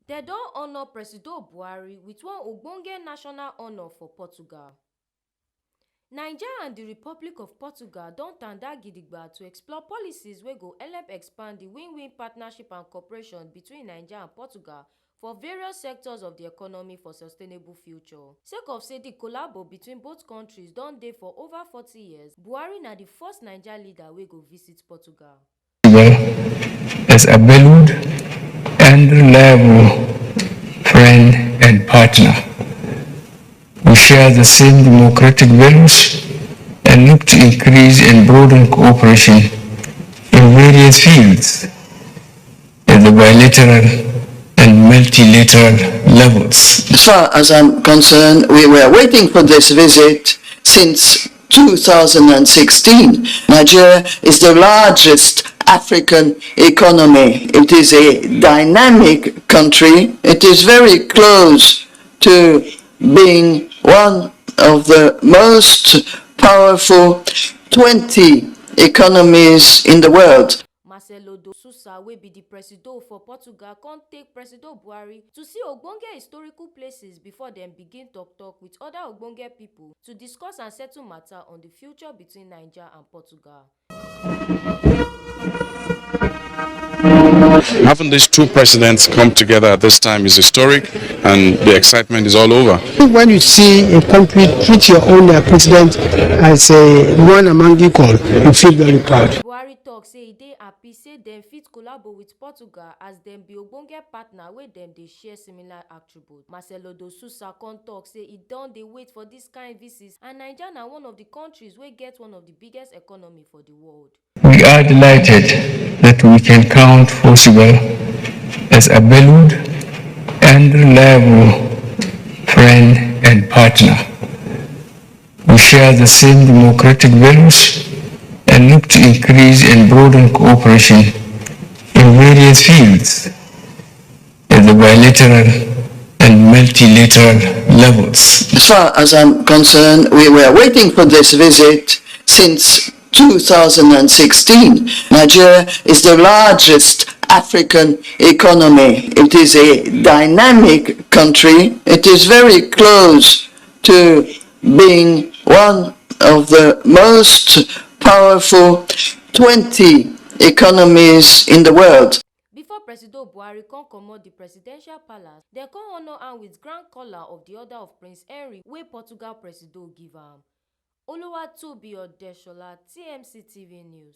They don honour Presido Buhari with one ogbonge national honour for Portugal. Nigeria and the Republic of Portugal don tanda gidigba to explore policies wey go help expand the win-win partnership and cooperation between Nigeria and Portugal for various sectors of the economy for sustainable future. Sake of say the collabo between both countries don dey for over 40 years, Buhari na the first Nigeria leader wey go visit Portugal. As a valued and reliable friend and partner. We share the same democratic values and look to increase and broaden cooperation in various fields at the bilateral and multilateral levels. As far as I'm concerned, we were waiting for this visit since 2016. Nigeria is the largest African economy. It is a dynamic country. It is very close to being one of the most powerful 20 economies in the world. Marcelo de Sousa, wey be the Presido for Portugal, come take Presido Buhari to see ogbonge historical places before dem begin talk with other ogbonge people to discuss and settle matter on the future between Nigeria and Portugal. Having these two presidents come together at this time is historic, and the excitement is all over. When you see a country treat your own president as one among equal, you feel very proud. Buhari tok say e dey happy say dem fit collabo with Portugal as dem be ogbonge partner wey dem dey share similar attributes. Marcelo de Sousa come tok say e don dey wait for dis kind visits, and Nigeria na one of the countries wey get one of the biggest economy for the world. We are delighted that we can count Portugal as a valued and reliable friend and partner. We share the same democratic values and look to increase and broaden cooperation in various fields at the bilateral and multilateral levels. As far as I'm concerned, we were waiting for this visit since 2016. Nigeria is the largest African economy. It is a dynamic country. It is very close to being one of the most powerful 20 economies in the world. Before Presido Buhari come comot the presidential palace, dem come honour am with grand collar of the Order of Prince Henry wey Portugal Presido give am. Oluwatobi Odeshola, TMC TV News.